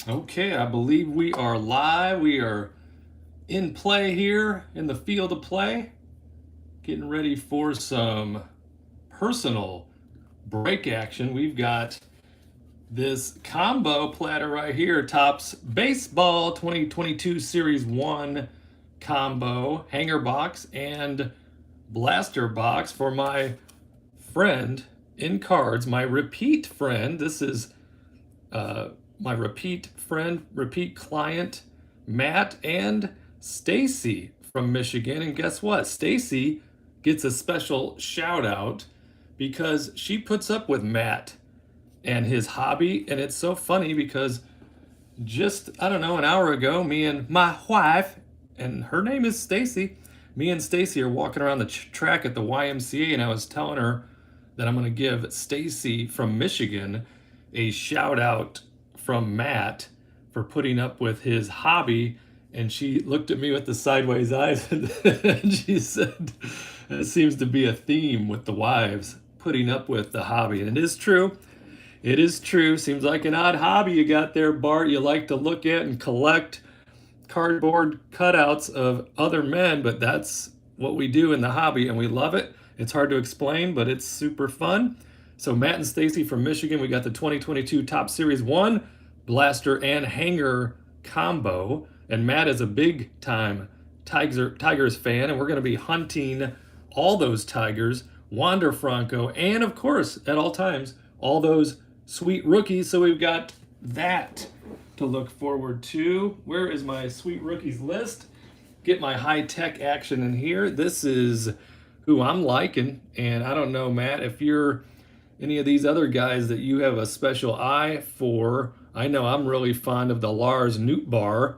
Okay, I believe we are live. We are in play here in the field of play, getting ready for some personal break action. We've got this combo platter right here, Topps Baseball 2022 Series 1 combo hanger box and blaster box for my friend in cards, my repeat friend. This is my repeat friend, repeat client, Matt and Stacy from Michigan. And guess what? Stacy gets a special shout out because she puts up with Matt and his hobby. And it's so funny because just, I don't know, an hour ago, me and my wife, and her name is Stacy, me and Stacy are walking around the track at the YMCA, and I was telling her that I'm going to give Stacy from Michigan a shout out from Matt for putting up with his hobby. And she looked at me with the sideways eyes and she said, it seems to be a theme with the wives putting up with the hobby. And it is true. It is true. Seems like an odd hobby you got there, Bart. You like to look at and collect cardboard cutouts of other men, but that's what we do in the hobby and we love it. It's hard to explain, but it's super fun. So Matt and Stacy from Michigan, we got the 2022 Topps Series 1 blaster and hanger combo. And Matt is a big time Tigers fan, and we're going to be hunting all those Tigers, Wander Franco, and of course, at all times, all those sweet rookies. So we've got that to look forward to. Where is my sweet rookies list? Get my high-tech action in here. This is who I'm liking, and I don't know, Matt, if you're any of these other guys that you have a special eye for. I know I'm really fond of the Lars Nootbaar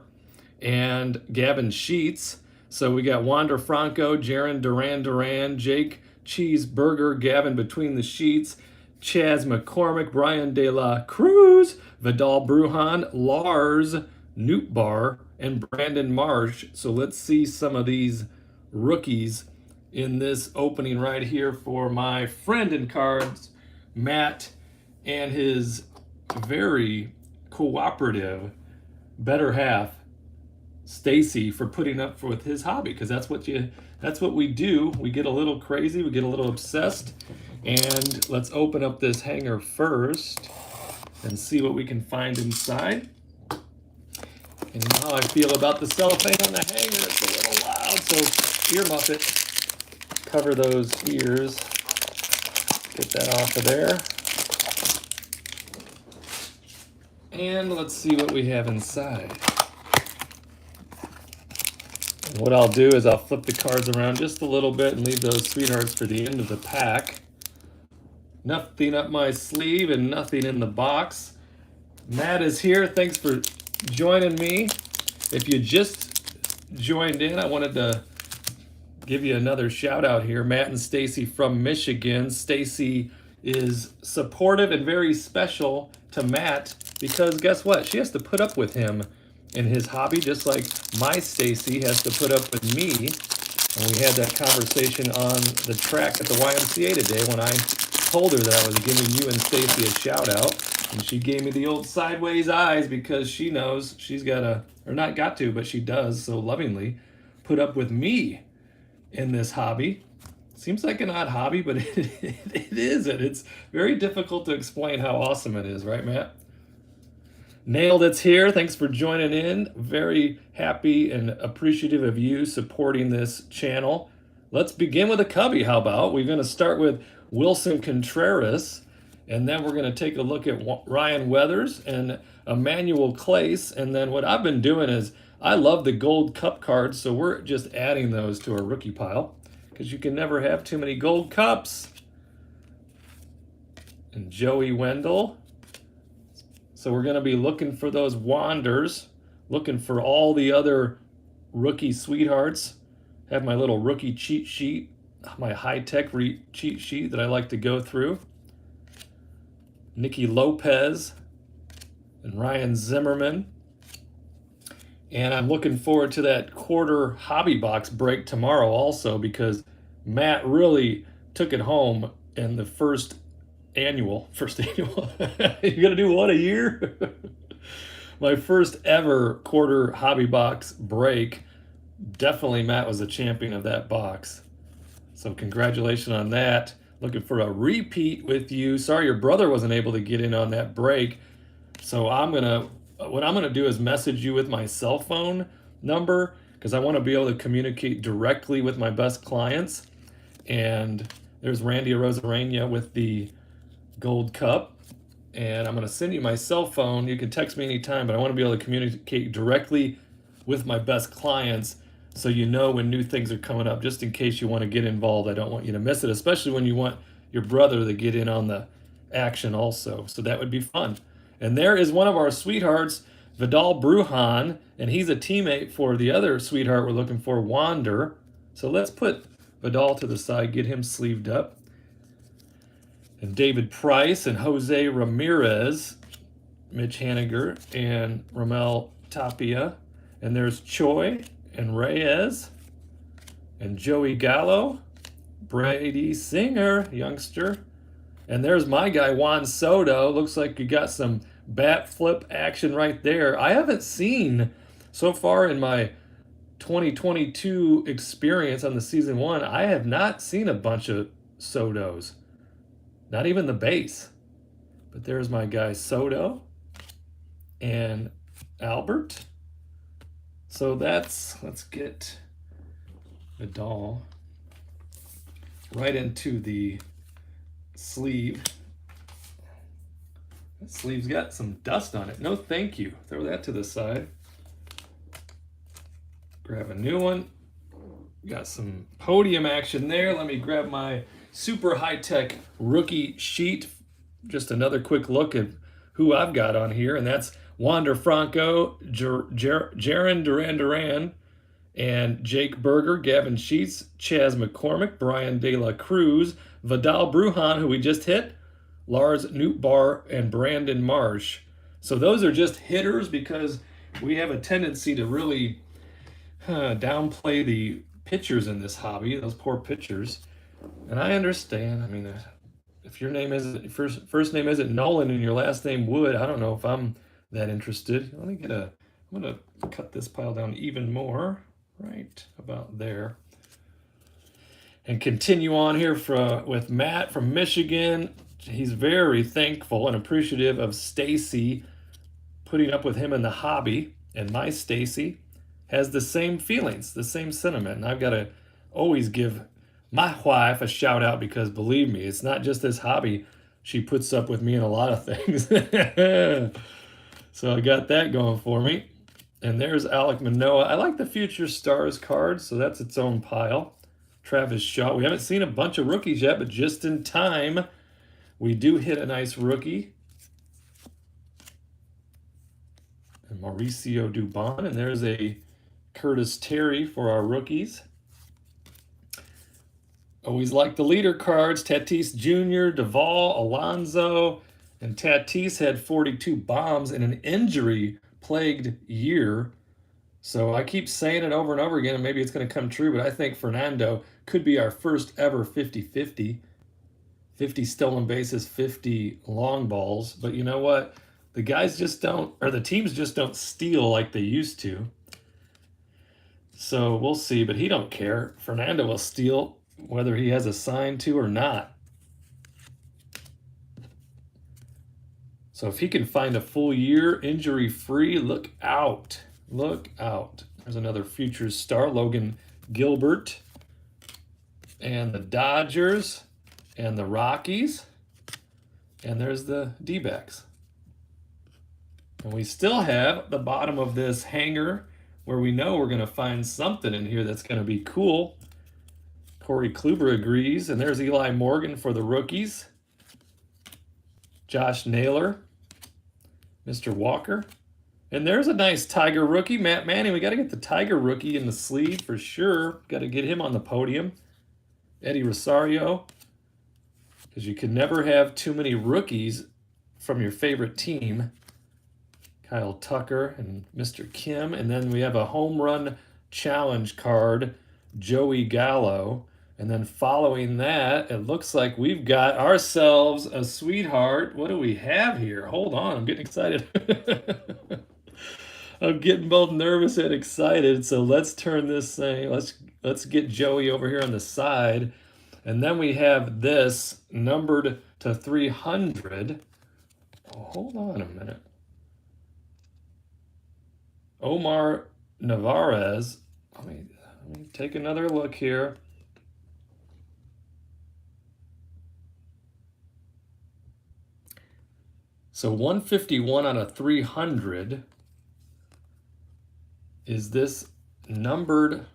and Gavin Sheets. So we got Wander Franco, Jaron Duran, Jake Cheeseburger, Gavin Between the Sheets, Chaz McCormick, Brian De La Cruz, Vidal Bruhan, Lars Nootbaar, and Brandon Marsh. So let's see some of these rookies in this opening right here for my friend in cards, Matt, and his very cooperative better half, Stacy, for putting up with his hobby, because that's what we do. We get a little crazy, we get a little obsessed. And let's open up this hanger first and see what we can find inside. And you know how I feel about the cellophane on the hanger. It's a little loud, so ear muffet. Cover those ears. Get that off of there. And let's see what we have inside. And what I'll do is I'll flip the cards around just a little bit and leave those sweethearts for the end of the pack. Nothing up my sleeve and nothing in the box. Matt is here. Thanks for joining me. If you just joined in, I wanted to give you another shout out here. Matt and Stacy from Michigan. Stacy is supportive and very special to Matt because guess what? She has to put up with him in his hobby, just like my Stacy has to put up with me. And we had that conversation on the track at the YMCA today when I told her that I was giving you and Stacy a shout out. And she gave me the old sideways eyes because she knows she's got to, or not got to, but she does so lovingly put up with me in this hobby. Seems like an odd hobby, but it isn't. It's very difficult to explain how awesome it is, right, Matt? Nailed It's here. Thanks for joining in. Very happy and appreciative of you supporting this channel. Let's begin with a cubby. How about? We're going to start with Wilson Contreras, and then we're going to take a look at Ryan Weathers and Emmanuel Clace. And then what I've been doing is I love the gold cup cards, so we're just adding those to our rookie pile because you can never have too many gold cups. And Joey Wendell. So we're going to be looking for those Wanders, looking for all the other rookie sweethearts. Have my little rookie cheat sheet, my high-tech cheat sheet that I like to go through. Nicky Lopez and Ryan Zimmerman. And I'm looking forward to that quarter hobby box break tomorrow also because Matt really took it home in the first annual. You're gonna do one a year? my first ever quarter hobby box break. Definitely Matt was a champion of that box. So congratulations on that. Looking for a repeat with you. Sorry your brother wasn't able to get in on that break. So what I'm gonna do is message you with my cell phone number because I want to be able to communicate directly with my best clients. And there's Randy Rosarena with the Gold Cup. And I'm going to send you my cell phone. You can text me anytime, but I want to be able to communicate directly with my best clients so you know when new things are coming up, just in case you want to get involved. I don't want you to miss it, especially when you want your brother to get in on the action also. So that would be fun. And there is one of our sweethearts, Vidal Bruhan, and he's a teammate for the other sweetheart we're looking for, Wander. So let's put Vidal to the side, get him sleeved up. And David Price and Jose Ramirez, Mitch Haniger and Ramel Tapia. And there's Choi and Reyes and Joey Gallo, Brady Singer, youngster. And there's my guy, Juan Soto. Looks like you got some bat flip action right there. I haven't seen so far in my 2022 experience on the season one, I have not seen a bunch of Sotos. Not even the base. But there's my guy Soto and Albert. So let's get Vidal right into the sleeve. That sleeve's got some dust on it. No thank you. Throw that to the side. Grab a new one. Got some podium action there. Let me grab my super high-tech rookie sheet. Just another quick look at who I've got on here, and that's Wander Franco, Jaron Duran, and Jake Berger, Gavin Sheets, Chaz McCormick, Brian De La Cruz, Vidal Bruhan, who we just hit, Lars Nootbaar, and Brandon Marsh. So those are just hitters because we have a tendency to really downplay the pitchers in this hobby, those poor pitchers. And I understand. I mean, if your name isn't first name isn't Nolan and your last name Wood, I don't know if I'm that interested. I'm gonna cut this pile down even more, right about there, and continue on here with Matt from Michigan. He's very thankful and appreciative of Stacy putting up with him in the hobby, and my Stacy has the same feelings, the same sentiment, and I've got to always give my wife a shout out because believe me, it's not just this hobby. She puts up with me in a lot of things. So I got that going for me. And there's Alec Manoa. I like the Future Stars card, so that's its own pile. Travis Shaw. We haven't seen a bunch of rookies yet, but just in time, we do hit a nice rookie. And Mauricio Dubon. And there's a Curtis Terry for our rookies. Always like the leader cards. Tatis Jr., Duvall, Alonso, and Tatis had 42 bombs in an injury-plagued year. So I keep saying it over and over again, and maybe it's going to come true, but I think Fernando could be our first ever 50-50. 50 stolen bases, 50 long balls. But you know what? The guys just don't, or the teams just don't steal like they used to. So we'll see, but he don't care. Fernando will steal whether he has a sign to or not. So if he can find a full year injury-free, look out. Look out. There's another future star, Logan Gilbert. And the Dodgers and the Rockies. And there's the D-backs. And we still have the bottom of this hanger where we know we're going to find something in here that's going to be cool. Corey Kluber agrees. And there's Eli Morgan for the rookies. Josh Naylor. Mr. Walker. And there's a nice Tiger rookie. Matt Manning. We got to get the Tiger rookie in the sleeve for sure. Got to get him on the podium. Eddie Rosario. Because you can never have too many rookies from your favorite team. Kyle Tucker and Mr. Kim. And then we have a home run challenge card. Joey Gallo. And then following that, it looks like we've got ourselves a sweetheart. What do we have here? Hold on, I'm getting excited. I'm getting both nervous and excited. So let's turn this thing. Let's get Joey over here on the side. And then we have this numbered to 300. Oh, hold on a minute. Omar Navarez. Let me take another look here. So 151 out of 300. Is this numbered?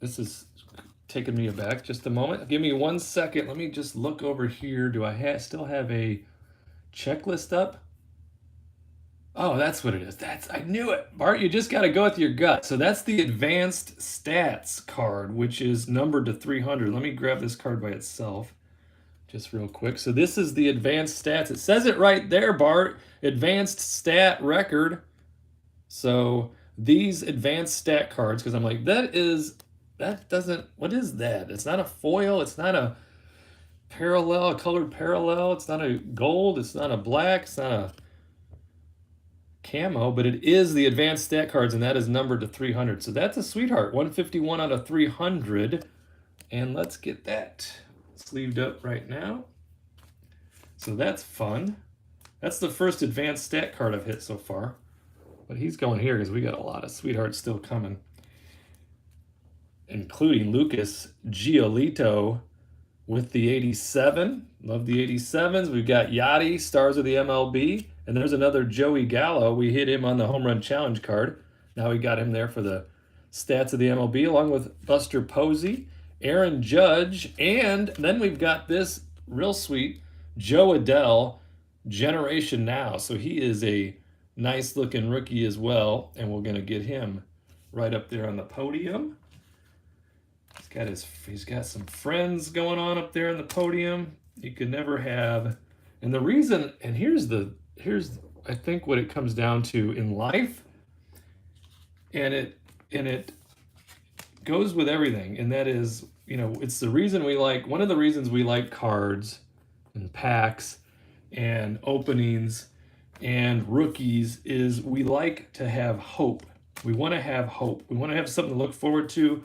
This is taking me aback just a moment. Give me 1 second. Let me just look over here. Do I still have a checklist up? Oh, that's what it is. I knew it. Bart, you just got to go with your gut. So that's the advanced stats card, which is numbered to 300. Let me grab this card by itself just real quick. So this is the advanced stats. It says it right there, Bart. Advanced stat record. So these advanced stat cards, because I'm like, what is that? It's not a foil. It's not a parallel, a colored parallel. It's not a gold. It's not a black. It's not a camo, but it is the advanced stat cards, and that is numbered to 300. So that's a sweetheart, 151 out of 300. And let's get that sleeved up right now. So that's fun. That's the first advanced stat card I've hit so far. But he's going here because we got a lot of sweethearts still coming, including Lucas Giolito with the 87. Love the 87s. We've got Yachty, Stars of the MLB. And there's another Joey Gallo. We hit him on the Home Run Challenge card. Now we got him there for the stats of the MLB, along with Buster Posey, Aaron Judge, and then we've got this real sweet Joe Adele, Generation Now. So he is a nice-looking rookie as well, and we're going to get him right up there on the podium. He's got some friends going on up there on the podium. You could never have, and the reason, and here's I think what it comes down to in life, and it goes with everything, and that is, it's the reason one of the reasons we like cards and packs and openings and rookies is we like to have hope. We want to have hope. We want to have something to look forward to,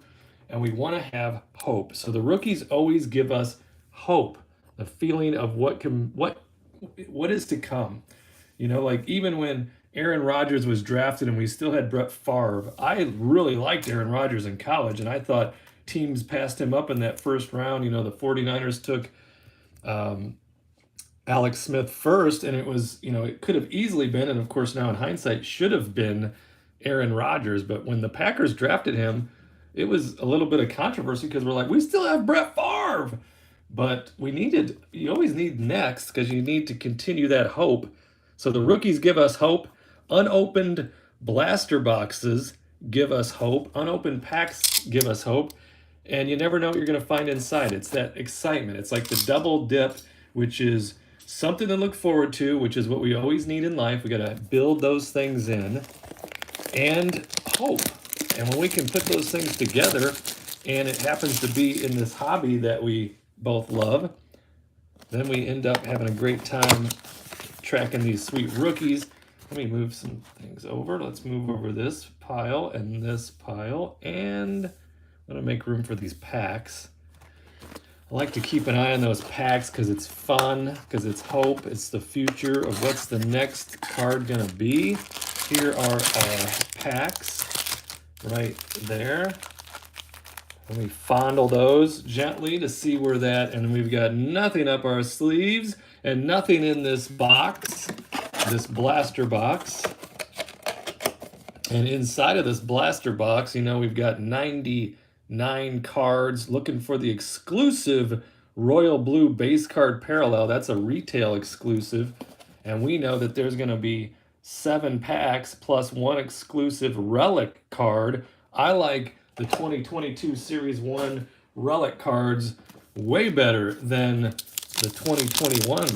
and we want to have hope. So the rookies always give us hope, the feeling of what is to come. Even when Aaron Rodgers was drafted and we still had Brett Favre, I really liked Aaron Rodgers in college, and I thought teams passed him up in that first round. The 49ers took Alex Smith first, and it was, it could have easily been, and of course now in hindsight, should have been Aaron Rodgers. But when the Packers drafted him, it was a little bit of controversy because we're like, we still have Brett Favre. But you always need next because you need to continue that hope. So the rookies give us hope. Unopened blaster boxes give us hope. Unopened packs give us hope. And you never know what you're going to find inside. It's that excitement. It's like the double dip, which is something to look forward to, which is what we always need in life. We got to build those things in. And hope. And when we can put those things together, and it happens to be in this hobby that we both love, then we end up having a great time tracking these sweet rookies. Let me move some things over. Let's move over this pile and this pile, and I'm going to make room for these packs. I like to keep an eye on those packs because it's fun, because it's hope, it's the future of what's the next card going to be. Here are our packs right there. Let me fondle those gently to see where that, and we've got nothing up our sleeves and nothing in this box, this blaster box. And inside of this blaster box, we've got 99 cards. Looking for the exclusive Royal Blue base card parallel. That's a retail exclusive. And we know that there's going to be 7 packs plus 1 exclusive relic card. I like the 2022 Series 1 relic cards way better than the 2021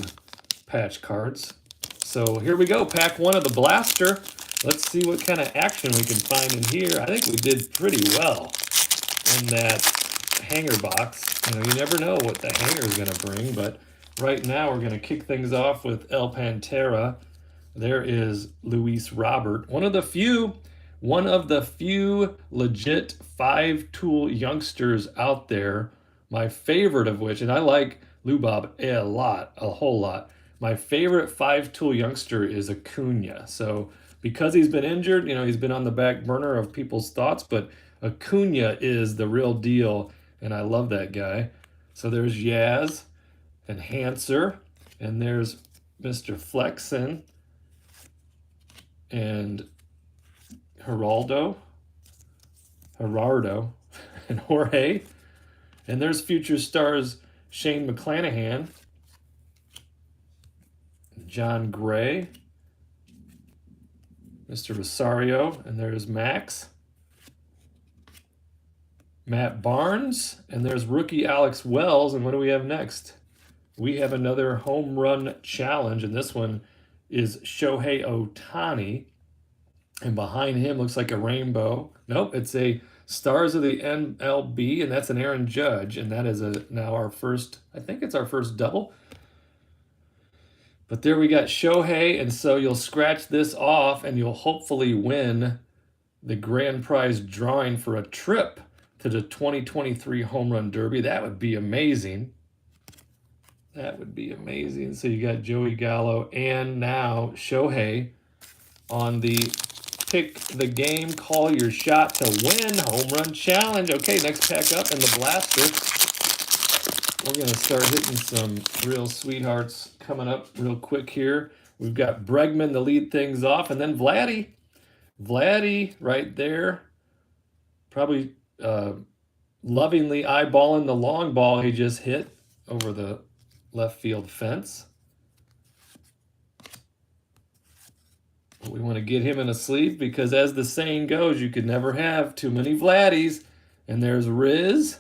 patch cards. So here we go, pack 1 of the blaster. Let's see what kind of action we can find in here. I think we did pretty well in that hanger box. You never know what the hanger is going to bring, but right now we're going to kick things off with El Pantera. there is Luis Robert, one of the few legit 5-tool youngsters out there. My favorite of which, and I like Lubob a whole lot. My favorite 5-tool youngster is Acuna. So because he's been injured, he's been on the back burner of people's thoughts, but Acuna is the real deal, and I love that guy. So there's Yaz and Hanser, and there's Mr. Flexen and Gerardo, and Jorge. And there's future stars Shane McClanahan, John Gray, Mr. Rosario, and there's Max, Matt Barnes, and there's rookie Alex Wells. And what do we have next? We have another home run challenge, and this one is Shohei Ohtani. And behind him looks like a rainbow. Nope, it's a Stars of the MLB, and that's an Aaron Judge, and that is now our first, I think it's our first double. But there we got Shohei, and so you'll scratch this off, and you'll hopefully win the grand prize drawing for a trip to the 2023 Home Run Derby. That would be amazing. That would be amazing. So you got Joey Gallo and now Shohei on the Pick the Game, Call Your Shot to Win Home Run Challenge. Okay, next pack up, and the blaster. We're going to start hitting some real sweethearts coming up real quick here. We've got Bregman to lead things off, and then Vladdy. Vladdy right there. Probably lovingly eyeballing the long ball he just hit over the left field fence. We want to get him in a sleeve because, as the saying goes, you could never have too many Vladdies. And there's Riz.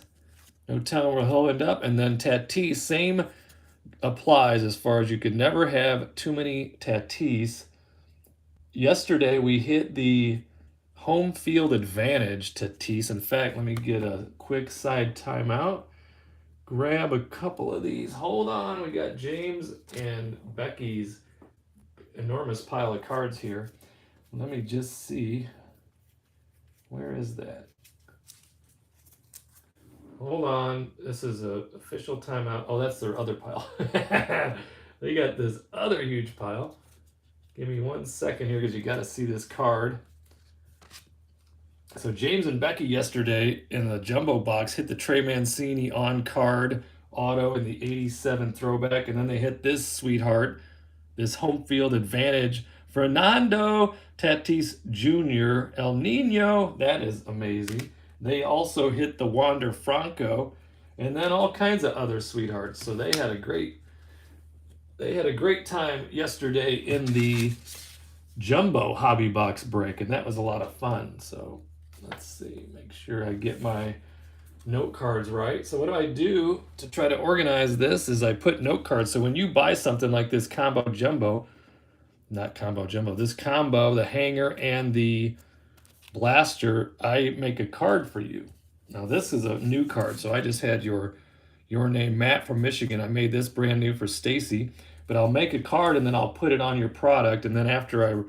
No telling where he'll end up. And then Tatis, same applies as far as you could never have too many Tatis. Yesterday, we hit the home field advantage Tatis. In fact, let me get a quick side timeout. Grab a couple of these. Hold on. We got James and Becky's enormous pile of cards here. Let me just see. Where is that? Hold on. This is an official timeout. Oh, that's their other pile. They got this other huge pile. Give me 1 second here because you got to see this card. So James and Becky yesterday in the jumbo box hit the Trey Mancini on card auto in the 87 throwback, and then they hit this sweetheart, this home field advantage, Fernando Tatis Jr. El Nino. That is amazing. They also hit the Wander Franco, and then all kinds of other sweethearts. So they had a great time yesterday in the jumbo hobby box break, and that was a lot of fun. So let's see, make sure I get my note cards right. So what do I do to try to organize this is I put note cards. So when you buy something like this combo jumbo, not combo jumbo, this combo, the hanger and the blaster, I make a card for you. Now this is a new card. So I just had your name, Matt from Michigan. I made this brand new for Stacy, but I'll make a card and then I'll put it on your product. And then after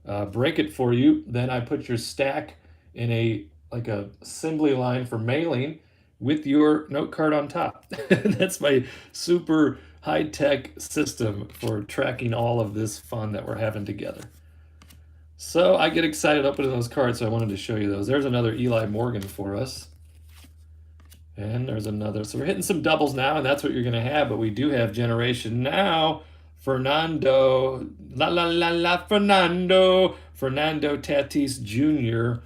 I break it for you, then I put your stack in a assembly line for mailing with your note card on top. That's my super high-tech system for tracking all of this fun that we're having together. So I get excited opening those cards, so I wanted to show you those. There's another Eli Morgan for us. And there's another. So we're hitting some doubles now, and that's what you're going to have, but we do have Generation Now. Fernando Tatis Jr.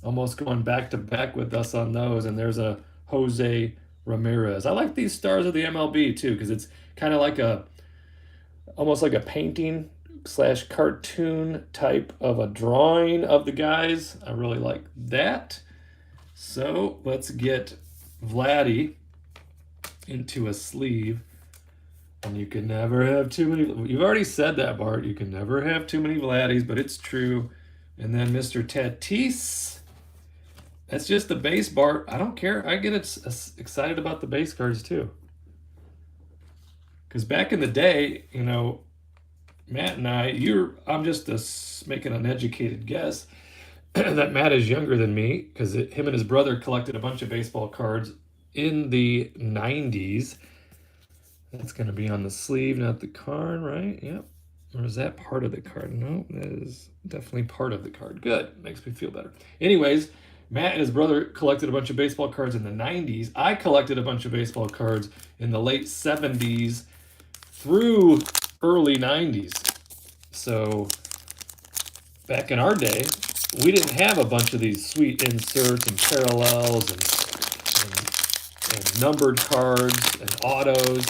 almost going back-to-back with us on those, and there's a Jose Ramirez. I like these Stars of the MLB, too, because it's kind of like almost like a painting / cartoon type of a drawing of the guys. I really like that. So let's get Vladdy into a sleeve. And you can never have too many. You've already said that, Bart. You can never have too many Vladdies, but it's true. And then Mr. Tatis. That's just the base, Bart. I don't care. I get excited about the base cards, too. Because back in the day, Matt and I'm just making an educated guess that Matt is younger than me because him and his brother collected a bunch of baseball cards in the 90s. That's going to be on the sleeve, not the card, right? Yep. Or is that part of the card? No, that is definitely part of the card. Good. Makes me feel better. Anyways, Matt and his brother collected a bunch of baseball cards in the 90s. I collected a bunch of baseball cards in the late 70s through early 90s. So back in our day, we didn't have a bunch of these sweet inserts and parallels and numbered cards and autos.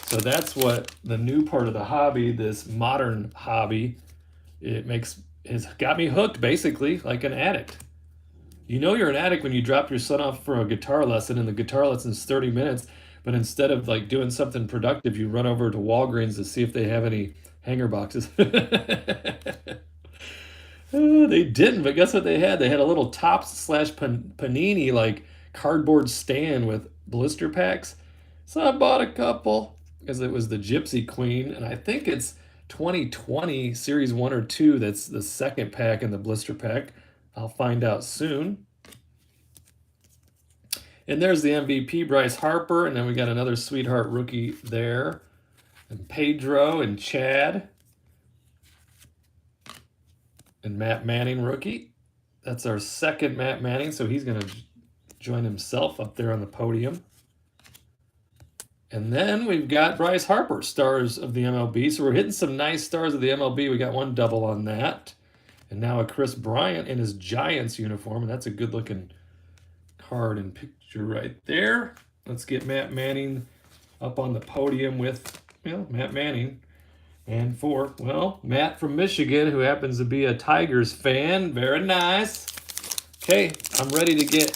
So that's what the new part of the hobby, this modern hobby, has got me hooked basically like an addict. You know you're an addict when you drop your son off for a guitar lesson and the guitar lesson's 30 minutes, but instead of like doing something productive, you run over to Walgreens to see if they have any hanger boxes. They didn't, but guess what they had? They had a little Tops/Panini like cardboard stand with blister packs. So I bought a couple because it was the Gypsy Queen, and I think it's 2020 Series 1 or 2 that's the second pack in the blister pack. I'll find out soon. And there's the MVP, Bryce Harper, and then we got another sweetheart rookie there. And Pedro and Chad. And Matt Manning, rookie. That's our second Matt Manning, so he's going to join himself up there on the podium. And then we've got Bryce Harper, stars of the MLB. So we're hitting some nice stars of the MLB. We got one double on that. And now a Chris Bryant in his Giants uniform. And that's a good-looking card and picture right there. Let's get Matt Manning up on the podium with, Matt Manning. And for, Matt from Michigan, who happens to be a Tigers fan. Very nice. Okay, I'm ready to get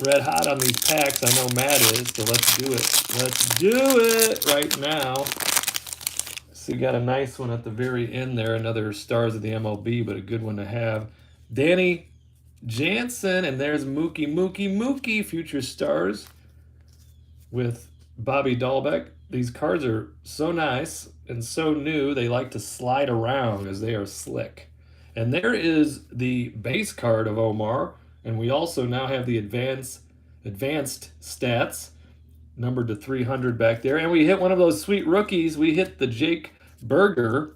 red hot on these packs. I know Matt is, so let's do it. Let's do it right now. So you got a nice one at the very end there, another stars of the MLB, but a good one to have. Danny Jansen, and there's Mookie, future stars with Bobby Dahlbeck. These cards are so nice and so new, they like to slide around as they are slick. And there is the base card of Omar, and we also now have the advanced stats numbered to 300 back there. And we hit one of those sweet rookies. We hit the Jake Berger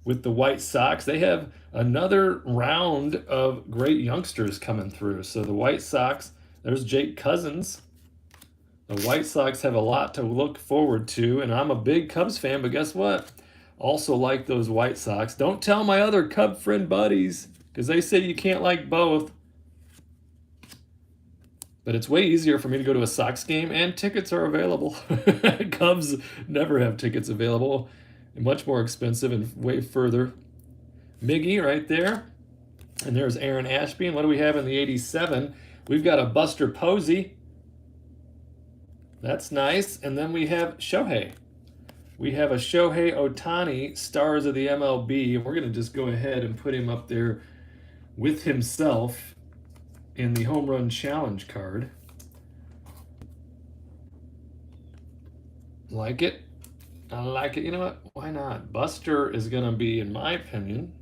with the White Sox. They have another round of great youngsters coming through. So the White Sox, there's Jake Cousins. The White Sox have a lot to look forward to, and I'm a big Cubs fan, but guess what? Also like those White Sox. Don't tell my other Cub friend buddies, because they say you can't like both. But it's way easier for me to go to a Sox game, and tickets are available. Cubs never have tickets available. Much more expensive and way further. Miggy right there. And there's Aaron Ashby. And what do we have in the 87? We've got a Buster Posey. That's nice. And then we have Shohei. We have a Shohei Ohtani, stars of the MLB. And we're going to just go ahead and put him up there with himself in the Home Run Challenge card. Like it? I like it. You know what? Why not? Buster is going to be, in my opinion,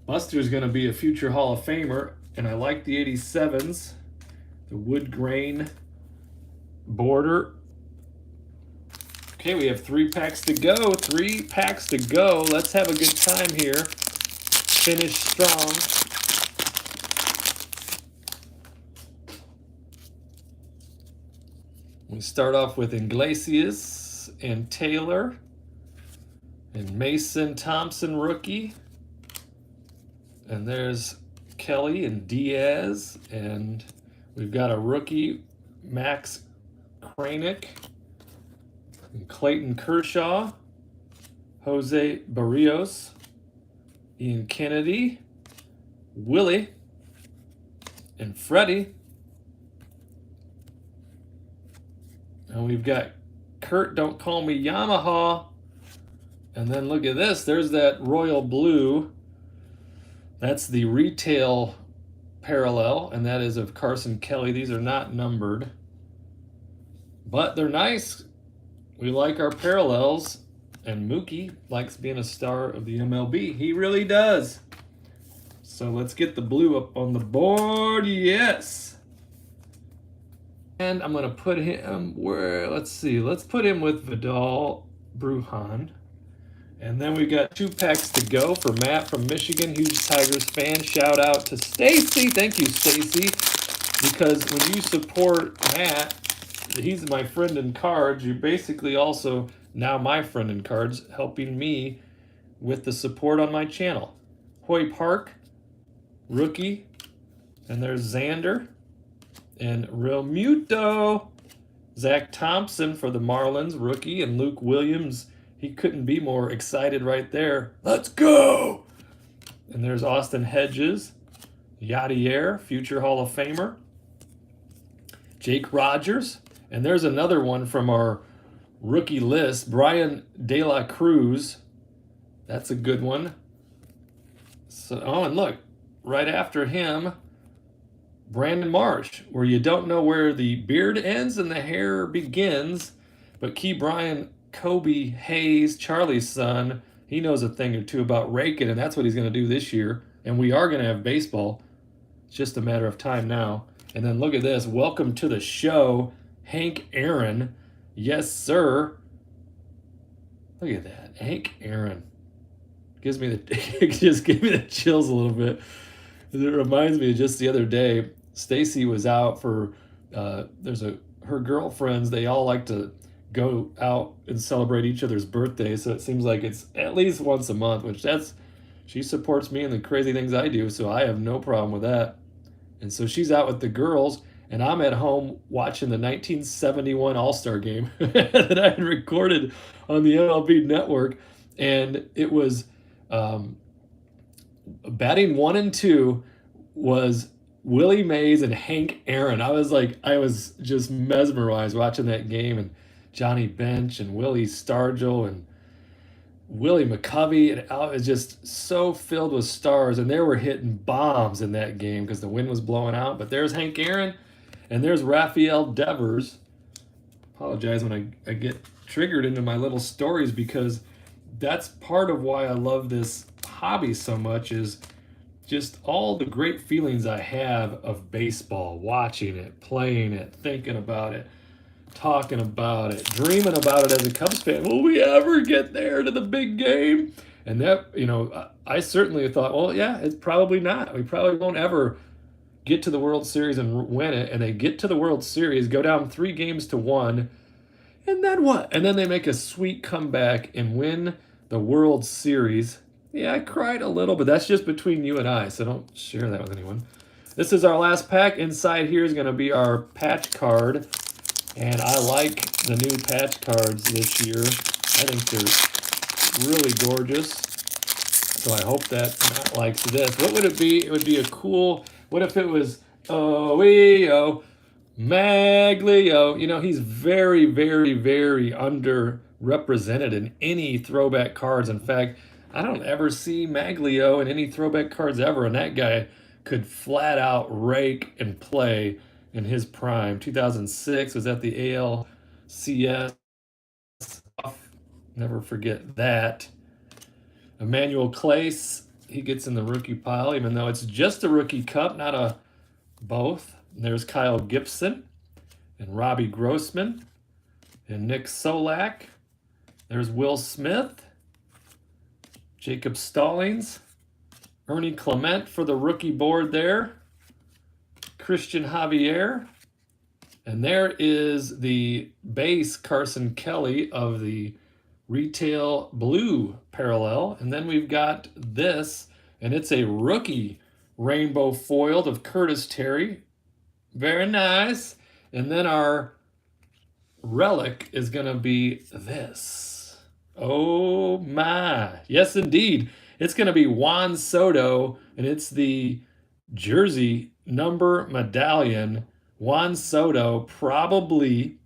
Buster is going to be a future Hall of Famer. And I like the 87s. The wood grain border. Okay, we have 3 packs to go. 3 packs to go. Let's have a good time here. Finish strong. We start off with Iglesias and Taylor and Mason Thompson, rookie. And there's Kelly and Diaz. And we've got a rookie, Max Kranick, and Clayton Kershaw, Jose Barrios, Ian Kennedy, Willie, and Freddie. And we've got Kurt, Don't Call Me Yamaha. And then look at this. There's that royal blue. That's the retail parallel, and that is of Carson Kelly. These are not numbered, but they're nice. We like our parallels. And Mookie likes being a star of the MLB. He really does. So let's get the blue up on the board. Yes. And I'm going to put him where, let's see. Let's put him with Vidal Bruhan. And then we got 2 packs to go for Matt from Michigan, huge Tigers fan. Shout out to Stacy. Thank you, Stacy. Because when you support Matt, he's my friend in cards. You're basically also now my friend in cards, helping me with the support on my channel. Hoy Park, rookie. And there's Xander. And Real Muto. Zach Thompson for the Marlins, rookie. And Luke Williams. He couldn't be more excited right there. Let's go! And there's Austin Hedges. Yadier, future Hall of Famer. Jake Rogers. And there's another one from our rookie list. Brian De La Cruz. That's a good one. So, oh, and look, right after him, Brandon Marsh, where you don't know where the beard ends and the hair begins, but Key Brian, Kobe Hayes, Charlie's son, he knows a thing or two about raking, and that's what he's going to do this year. And we are going to have baseball. It's just a matter of time now. And then look at this. Welcome to the show, Hank Aaron. Yes, sir. Look at that. Hank Aaron. Gives me it just gave me the chills a little bit. It reminds me of just the other day, Stacy was out for, her girlfriends, they all like to go out and celebrate each other's birthdays. So it seems like it's at least once a month, which she supports me in the crazy things I do. So I have no problem with that. And so she's out with the girls and I'm at home watching the 1971 All-Star game that I had recorded on the MLB network. And it was, batting 1 and 2 was Willie Mays and Hank Aaron. I was just mesmerized watching that game, and Johnny Bench and Willie Stargell and Willie McCovey, and it was just so filled with stars, and they were hitting bombs in that game because the wind was blowing out. But there's Hank Aaron, and there's Rafael Devers. Apologize when I get triggered into my little stories, because that's part of why I love this hobby so much, is just all the great feelings I have of baseball, watching it, playing it, thinking about it, talking about it, dreaming about it as a Cubs fan. Will we ever get there to the big game? And that, I certainly thought, well, yeah, it's probably not. We probably won't ever get to the World Series and win it. And they get to the World Series, go down 3-1, and then what? And then they make a sweet comeback and win the World Series. Yeah, I cried a little, but that's just between you and I, so don't share that with anyone. This is our last pack. Inside here is going to be our patch card, and I like the new patch cards this year. I think they're really gorgeous, so I hope that Matt likes this. What would it be? It would be a cool, what if it was O-E-O, Maglio? He's very, very, very underrepresented in any throwback cards. In fact, I don't ever see Maglio in any throwback cards ever, and that guy could flat out rake and play in his prime. 2006 was at the ALCS. Never forget that. Emmanuel Clace, he gets in the rookie pile, even though it's just a rookie cup, not a both. And there's Kyle Gibson and Robbie Grossman and Nick Solak. There's Will Smith. Jacob Stallings, Ernie Clement for the rookie board there, Christian Javier, and there is the base Carson Kelly of the retail blue parallel. And then we've got this, and it's a rookie rainbow foiled of Curtis Terry. Very nice. And then our relic is going to be this. Oh my. Yes, indeed. It's going to be Juan Soto, and it's the jersey number medallion. Juan Soto, probably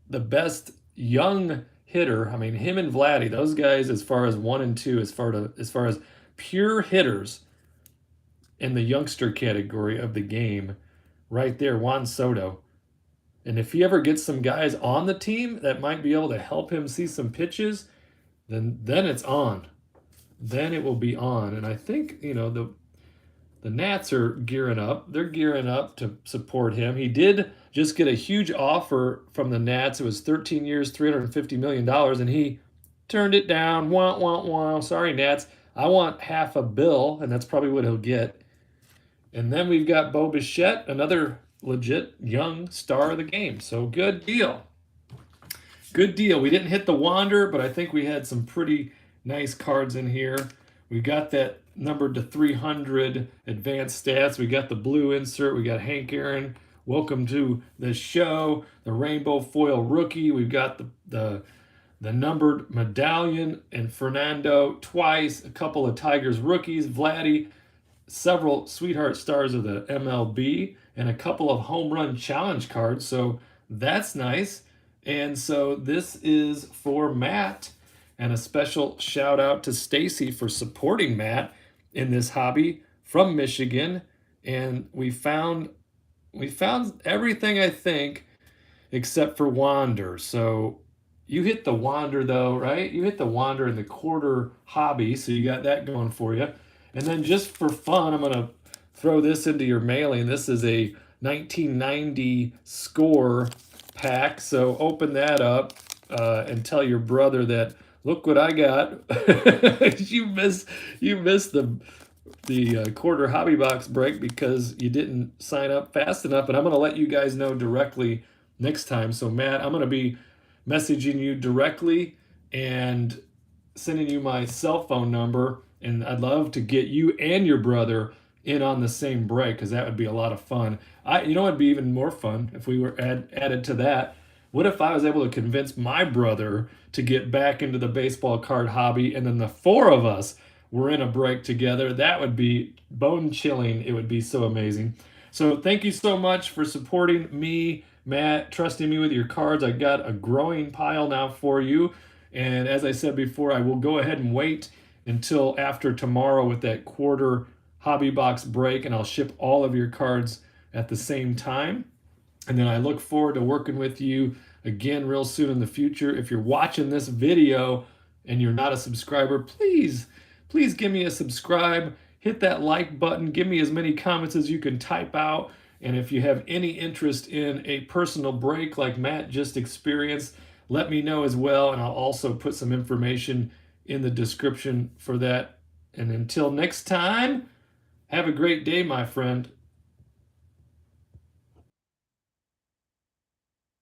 the best young hitter. I mean, him and Vladdy, those guys, as far as 1 and 2, as far as pure hitters in the youngster category of the game, right there, Juan Soto. And if he ever gets some guys on the team that might be able to help him see some pitches, then it's on. Then it will be on. And I think, the Nats are gearing up. They're gearing up to support him. He did just get a huge offer from the Nats. It was 13 years, $350 million, and he turned it down. Wah, wah, wah. Sorry, Nats. I want half a bill, and that's probably what he'll get. And then we've got Bo Bichette, another legit young star of the game. So good deal. Good deal. We didn't hit the Wander, but I think we had some pretty nice cards in here. We got that numbered to 300 advanced stats. We got the blue insert. We got Hank Aaron. Welcome to the show. The rainbow foil rookie. We've got the numbered medallion and Fernando twice. A couple of Tigers rookies. Vladdy. Several sweetheart stars of the MLB. And a couple of home run challenge cards. So that's nice. And so this is for Matt, and a special shout out to Stacy for supporting Matt in this hobby from Michigan. And we found everything, I think, except for Wander. So you hit the Wander though, right? You hit the Wander in the quarter hobby, so you got that going for you. And then just for fun, I'm gonna throw this into your mailing. This is a 1990 score pack, so open that up and tell your brother that, look what I got. you missed the quarter hobby box break because you didn't sign up fast enough, and I'm going to let you guys know directly next time. So Matt, I'm going to be messaging you directly and sending you my cell phone number, and I'd love to get you and your brother in on the same break, because that would be a lot of fun. It'd be even more fun if we were added to that. What if I was able to convince my brother to get back into the baseball card hobby, and then the four of us were in a break together? That would be bone chilling. It would be so amazing. So thank you so much for supporting me, Matt, trusting me with your cards. I got a growing pile now for you. And as I said before, I will go ahead and wait until after tomorrow with that quarter hobby box break, and I'll ship all of your cards at the same time. And then I look forward to working with you again real soon in the future. If you're watching this video and you're not a subscriber, please give me a subscribe, hit that like button, give me as many comments as you can type out. And if you have any interest in a personal break like Matt just experienced, let me know as well, and I'll also put some information in the description for that. And until next time, have a great day, my friend.